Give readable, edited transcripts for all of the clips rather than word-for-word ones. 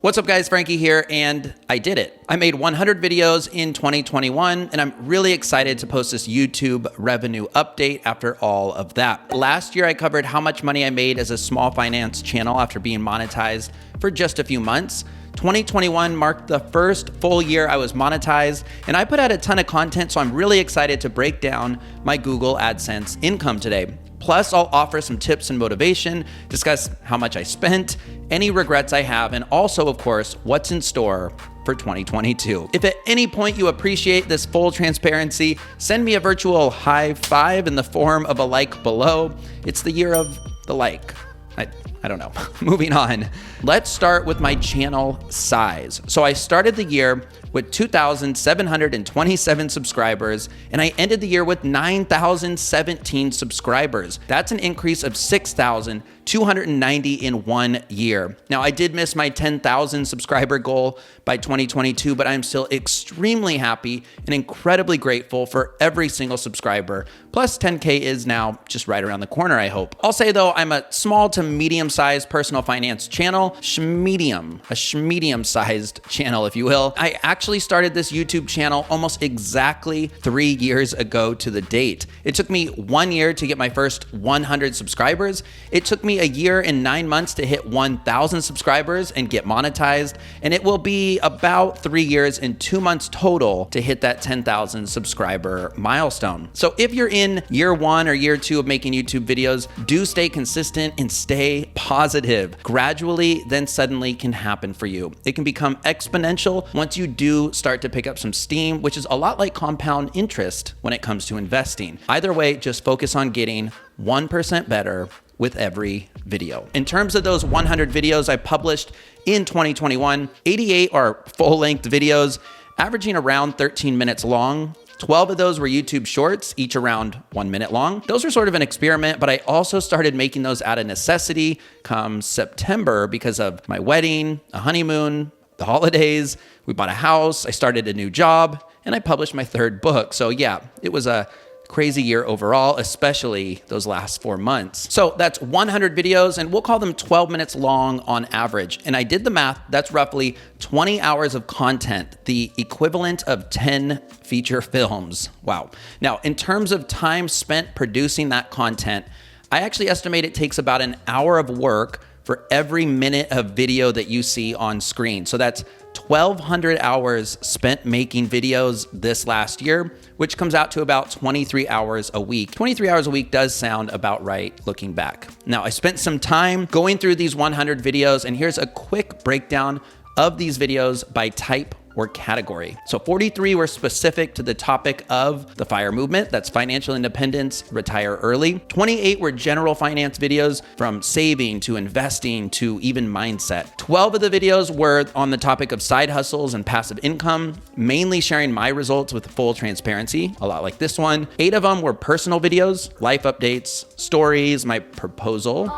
What's up guys, Frankie here, and I did it. I made 100 videos in 2021, and I'm really excited to post this YouTube revenue update after all of that. Last year, I covered how much money I made as a small finance channel after being monetized for just a few months. 2021 marked the first full year I was monetized, and I put out a ton of content, so I'm really excited to break down my Google AdSense income today. Plus, I'll offer some tips and motivation, discuss how much I spent, any regrets I have, and also, of course, what's in store for 2022. If at any point you appreciate this full transparency, send me a virtual high five in the form of a like below. It's the year of the like. I don't know. Moving on. Let's start with my channel size. So I started the year with 2,727 subscribers, and I ended the year with 9,017 subscribers. That's an increase of 6,290 in 1 year. Now, I did miss my 10,000 subscriber goal by 2022, but I'm still extremely happy and incredibly grateful for every single subscriber. Plus 10K is now just right around the corner, I hope. I'll say though, I'm a small to medium-sized personal finance channel, a medium-sized channel, if you will. I actually started this YouTube channel almost exactly 3 years ago to the date. It took me 1 year to get my first 100 subscribers. It took me a year and 9 months to hit 1,000 subscribers and get monetized. And it will be about 3 years and 2 months total to hit that 10,000 subscriber milestone. So if you're in year 1 or year 2 of making YouTube videos, do stay consistent and stay positive. Gradually, then suddenly can happen for you. It can become exponential once you do start to pick up some steam, which is a lot like compound interest when it comes to investing. Either way, just focus on getting 1% better with every video. In terms of those 100 videos I published in 2021, 88 are full-length videos, averaging around 13 minutes long. 12 of those were YouTube shorts, each around 1 minute long. Those were sort of an experiment, but I also started making those out of necessity come September because of my wedding, a honeymoon, the holidays, we bought a house, I started a new job, and I published my 3rd book. So yeah, it was a crazy year overall, especially those last 4 months. So that's 100 videos, and we'll call them 12 minutes long on average. And I did the math, that's roughly 20 hours of content, the equivalent of 10 feature films. Wow. Now, in terms of time spent producing that content, I actually estimate it takes about an hour of work for every minute of video that you see on screen. So that's 1,200 hours spent making videos this last year, which comes out to about 23 hours a week. 23 hours a week does sound about right looking back. Now, I spent some time going through these 100 videos, and here's a quick breakdown of these videos by type or category. So 43 were specific to the topic of the FIRE movement, that's financial independence, retire early. 28 were general finance videos from saving to investing to even mindset. 12 of the videos were on the topic of side hustles and passive income, mainly sharing my results with full transparency, a lot like this one. 8 of them were personal videos, life updates, stories, my proposal,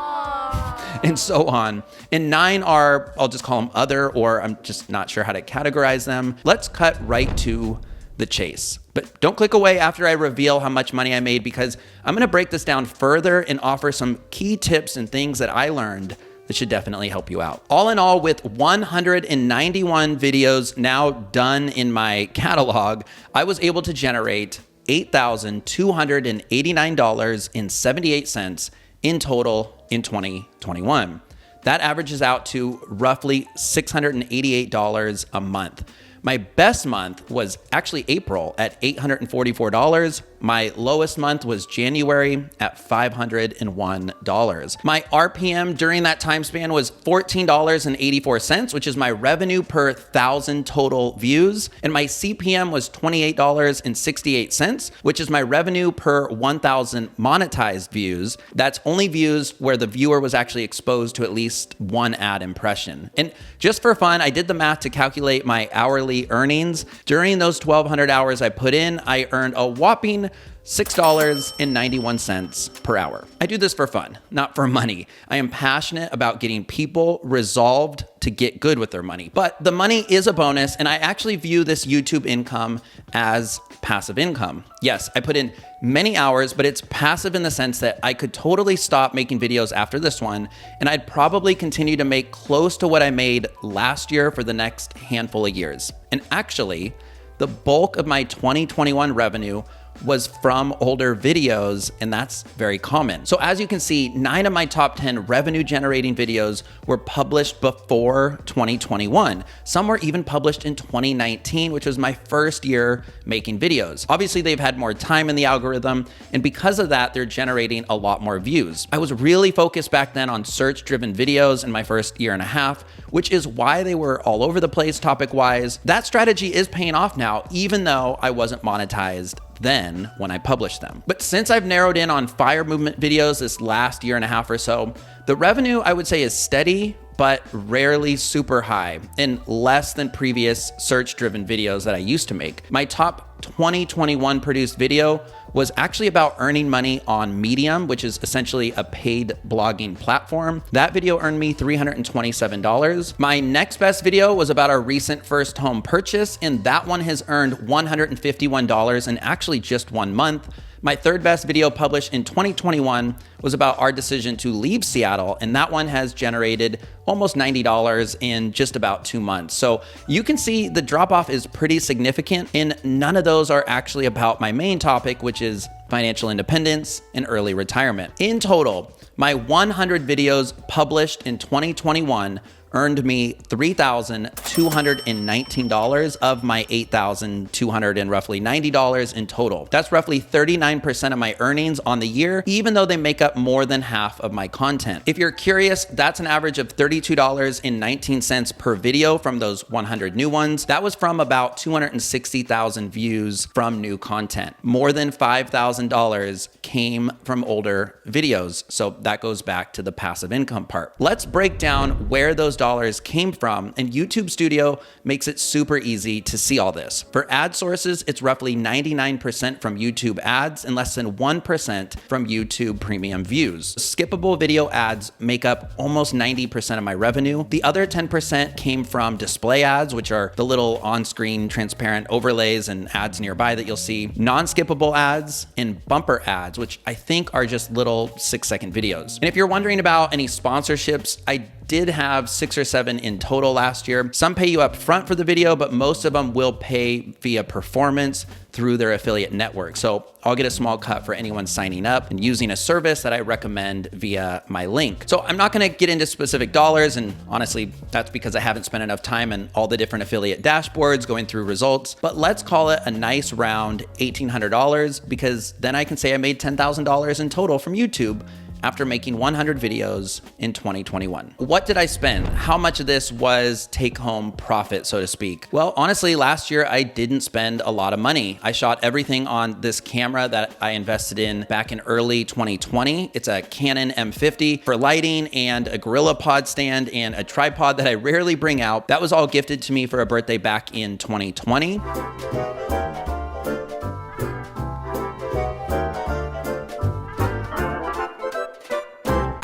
and so on. And 9 are, I'll just call them other, or I'm just not sure how to categorize them. Let's cut right to the chase. But don't click away after I reveal how much money I made, because I'm gonna break this down further and offer some key tips and things that I learned that should definitely help you out. All in all, with 191 videos now done in my catalog, I was able to generate $8,289.78 in total in 2021. That averages out to roughly $688 a month. My best month was actually April at $844. My lowest month was January at $501. My RPM during that time span was $14.84, which is my revenue per 1,000 total views. And my CPM was $28.68, which is my revenue per 1,000 monetized views. That's only views where the viewer was actually exposed to at least one ad impression. And just for fun, I did the math to calculate my hourly earnings. During those 1,200 hours I put in, I earned a whopping $6.91 per hour. I do this for fun, not for money. I am passionate about getting people resolved to get good with their money. But the money is a bonus, and I actually view this YouTube income as passive income. Yes, I put in many hours, but it's passive in the sense that I could totally stop making videos after this one, and I'd probably continue to make close to what I made last year for the next handful of years. And actually, the bulk of my 2021 revenue was from older videos, and that's very common. So as you can see, 9 of my top 10 revenue generating videos were published before 2021. Some were even published in 2019, which was my first year making videos. Obviously, they've had more time in the algorithm, and because of that, they're generating a lot more views. I was really focused back then on search-driven videos in my first year and a half, which is why they were all over the place topic-wise. That strategy is paying off now, even though I wasn't monetized then when I published them. But since I've narrowed in on fire movement videos this last year and a half or so, the revenue I would say is steady, but rarely super high and less than previous search-driven videos that I used to make. My top 2021 produced video was actually about earning money on Medium, which is essentially a paid blogging platform. That video earned me $327. My next best video was about our recent first home purchase, and that one has earned $151 in actually just 1 month. My third best video published in 2021 was about our decision to leave Seattle, and that one has generated almost $90 in just about 2 months. So you can see the drop off is pretty significant, and none of those are actually about my main topic, which is financial independence and early retirement. In total, my 100 videos published in 2021 earned me $3,219 of my $8,200 and roughly $90 in total. That's roughly 39% of my earnings on the year, even though they make up more than half of my content. If you're curious, that's an average of $32.19 per video from those 100 new ones. That was from about 260,000 views from new content. More than $5,000 came from older videos. So that goes back to the passive income part. Let's break down where those dollars came from, and YouTube Studio makes it super easy to see all this. For ad sources, it's roughly 99% from YouTube ads and less than 1% from YouTube premium views. Skippable video ads make up almost 90% of my revenue. The other 10% came from display ads, which are the little on-screen transparent overlays and ads nearby that you'll see, non-skippable ads, and bumper ads, which I think are just little 6-second videos. And if you're wondering about any sponsorships, I did have 6 or 7 in total last year. Some pay you up front for the video, but most of them will pay via performance through their affiliate network. So I'll get a small cut for anyone signing up and using a service that I recommend via my link. So I'm not gonna get into specific dollars, and honestly, that's because I haven't spent enough time in all the different affiliate dashboards going through results, but let's call it a nice round $1,800 because then I can say I made $10,000 in total from YouTube after making 100 videos in 2021. What did I spend? How much of this was take-home profit, so to speak? Well, honestly, last year I didn't spend a lot of money. I shot everything on this camera that I invested in back in early 2020. It's a Canon M50 for lighting and a GorillaPod stand and a tripod that I rarely bring out. That was all gifted to me for a birthday back in 2020.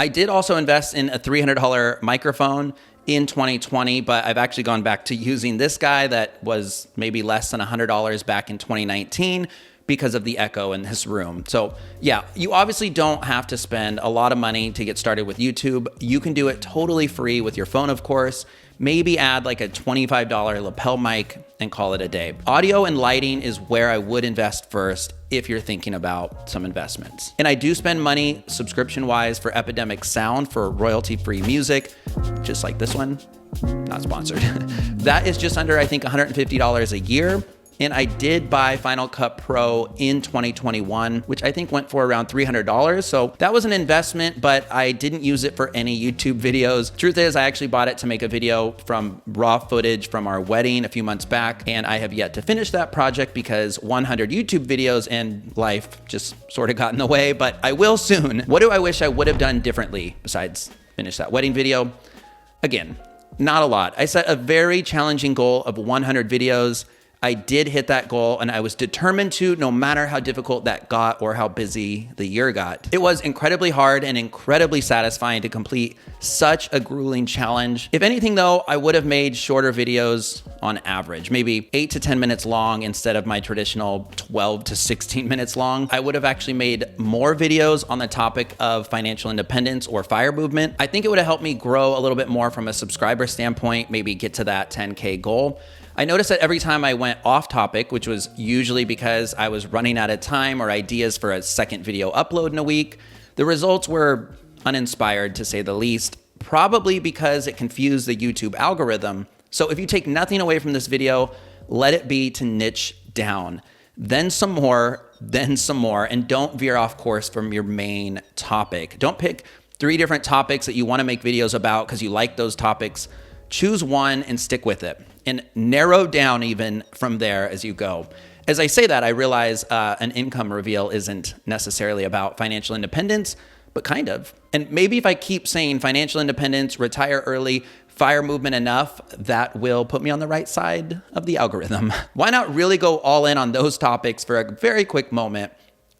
I did also invest in a $300 microphone in 2020, but I've actually gone back to using this guy that was maybe less than $100 back in 2019 because of the echo in this room. So yeah, you obviously don't have to spend a lot of money to get started with YouTube. You can do it totally free with your phone, of course. Maybe add like a $25 lapel mic and call it a day. Audio and lighting is where I would invest first if you're thinking about some investments. And I do spend money subscription-wise for Epidemic Sound for royalty-free music, just like this one, not sponsored. That is just under, I think, $150 a year. And I did buy Final Cut Pro in 2021, which I think went for around $300. So that was an investment, but I didn't use it for any YouTube videos. Truth is, I actually bought it to make a video from raw footage from our wedding a few months back, and I have yet to finish that project because 100 YouTube videos and life just sort of got in the way, but I will soon. What do I wish I would have done differently besides finish that wedding video? Again, not a lot. I set a very challenging goal of 100 videos. I did hit that goal, and I was determined to, no matter how difficult that got or how busy the year got. It was incredibly hard and incredibly satisfying to complete such a grueling challenge. If anything though, I would have made shorter videos on average, maybe 8 to 10 minutes long instead of my traditional 12 to 16 minutes long. I would have actually made more videos on the topic of financial independence or FIRE movement. I think it would have helped me grow a little bit more from a subscriber standpoint, maybe get to that 10K goal. I noticed that every time I went off topic, which was usually because I was running out of time or ideas for a second video upload in a week, the results were uninspired to say the least, probably because it confused the YouTube algorithm. So if you take nothing away from this video, let it be to niche down, then some more, and don't veer off course from your main topic. Don't pick 3 different topics that you want to make videos about because you like those topics. Choose one and stick with it, and narrow down even from there as you go. As I say that, I realize an income reveal isn't necessarily about financial independence, but kind of. And maybe if I keep saying financial independence, retire early, FIRE movement enough, that will put me on the right side of the algorithm. Why not really go all in on those topics for a very quick moment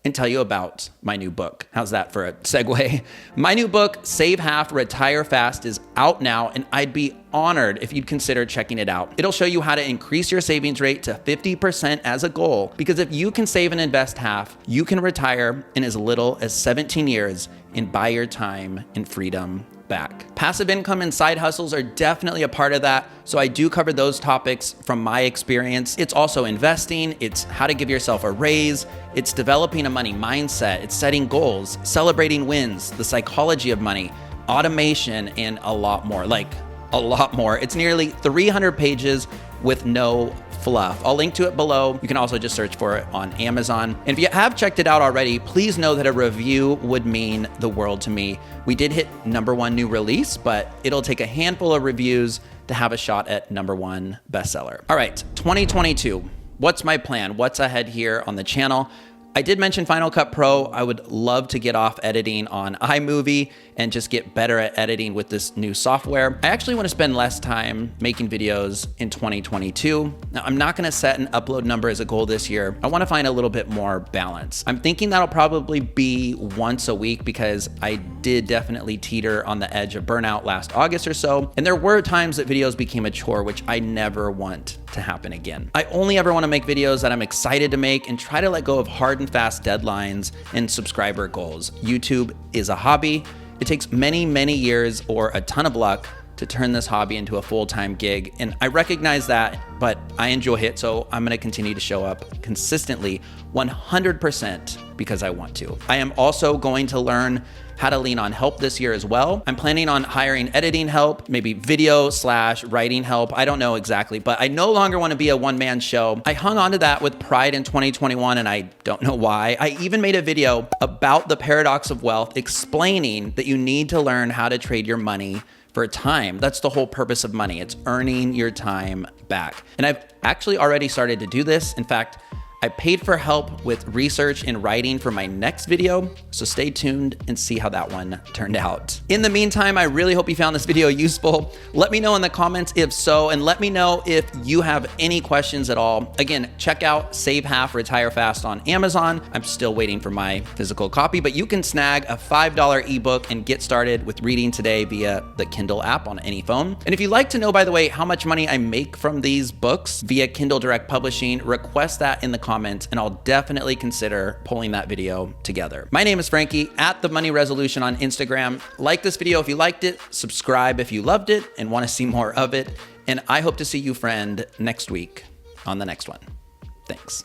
and tell you about my new book? How's that for a segue? My new book, Save Half, Retire Fast, is out now, and I'd be honored if you'd consider checking it out. It'll show you how to increase your savings rate to 50% as a goal, because if you can save and invest half, you can retire in as little as 17 years and buy your time and freedom back. Passive income and side hustles are definitely a part of that, so I do cover those topics from my experience. It's also investing, it's how to give yourself a raise, it's developing a money mindset, it's setting goals, celebrating wins, the psychology of money, automation, and a lot more. Like, a lot more. It's nearly 300 pages with no fluff. I'll link to it below. You can also just search for it on Amazon. And if you have checked it out already, please know that a review would mean the world to me. We did hit #1 new release, but it'll take a handful of reviews to have a shot at #1 bestseller. All right, 2022. What's my plan? What's ahead here on the channel? I did mention Final Cut Pro. I would love to get off editing on iMovie and just get better at editing with this new software. I actually want to spend less time making videos in 2022. Now, I'm not going to set an upload number as a goal this year. I want to find a little bit more balance. I'm thinking that'll probably be once a week because I did definitely teeter on the edge of burnout last August or so. And there were times that videos became a chore, which I never want to happen again. I only ever want to make videos that I'm excited to make and try to let go of hard and fast deadlines and subscriber goals. YouTube is a hobby. It takes many, many years or a ton of luck to turn this hobby into a full-time gig. And I recognize that, but I enjoy it. So I'm going to continue to show up consistently 100% because I want to. I am also going to learn how to lean on help this year as well. I'm planning on hiring editing help, maybe video/writing help. I don't know exactly, but I no longer want to be a one-man show. I hung on to that with pride in 2021, and I don't know why. I even made a video about the paradox of wealth, explaining that you need to learn how to trade your money for time. That's the whole purpose of money. It's earning your time back. And I've actually already started to do this. In fact, I paid for help with research and writing for my next video, so stay tuned and see how that one turned out. In the meantime, I really hope you found this video useful. Let me know in the comments if so, and let me know if you have any questions at all. Again, check out Save Half, Retire Fast on Amazon. I'm still waiting for my physical copy, but you can snag a $5 ebook and get started with reading today via the Kindle app on any phone. And if you'd like to know, by the way, how much money I make from these books via Kindle Direct Publishing, request that in the comments, and I'll definitely consider pulling that video together. My name is Frankie, at The Money Resolution on Instagram. Like this video if you liked it, subscribe if you loved it and want to see more of it, and I hope to see you, friend, next week on the next one. Thanks.